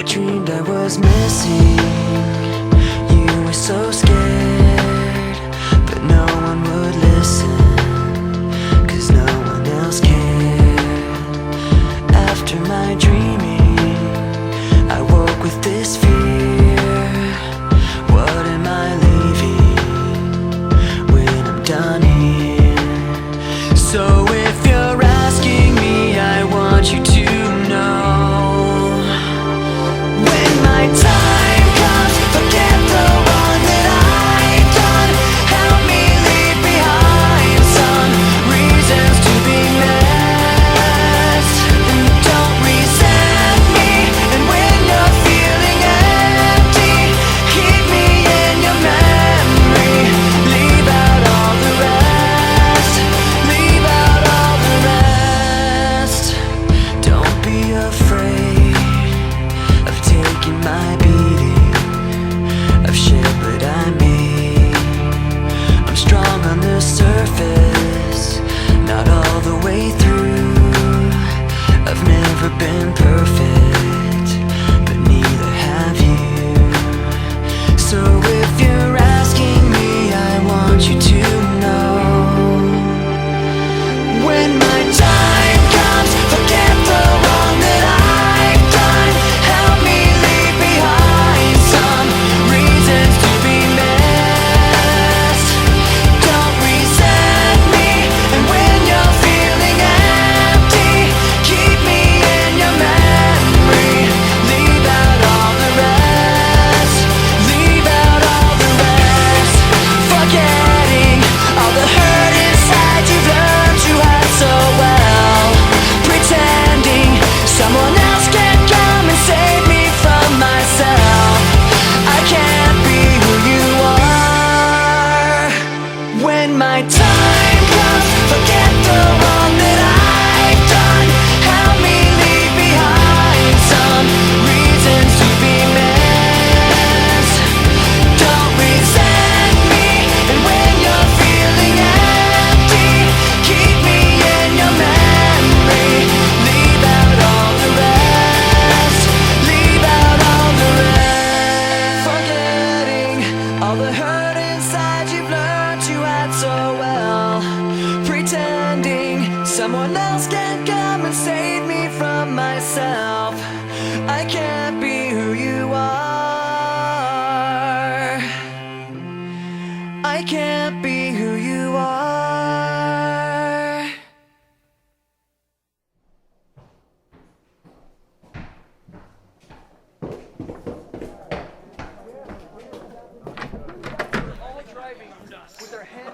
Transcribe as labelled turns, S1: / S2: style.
S1: dreamed I was missing. You were so scared, but no one would listen, 'cause no one else cared. After my dreaming, I woke with this fear. What am I leaving when I'm done here? So if you're asking me, I want you to know, when my time comes, forget the wrong that I've done. Help me leave behind some reasons to be missed. And don't resent me, and when you're feeling empty, keep me in your memory. Leave out all the rest. Leave out all the rest. Don't be afraid of taking my beating. I've shared what I made. I'm strong on the surface, not all the way through. I've never been perfect, but neither have you. So if you're asking me, I want you to know, when my time comes, forget the wrong that I've done. Help me leave behind some reasons to be missed. Don't resent me, and when you're feeling empty, keep me in your memory. Leave out all the rest. Leave out all the rest. Forgetting all the hurt inside you've learned you had so well. Pretending someone else can come and save me from myself. I can't be who you are. When my time comes, forget the wrong that I've done. Help me leave behind some reasons to be missed. Don't resent me, and when you're feeling empty, keep me in your memory. Leave out all the rest. Leave out all the rest. Forgetting all the hurt inside you've learned you had so well. Pretending someone else can come and save me from myself. I can't be who you are. I can't be who you are.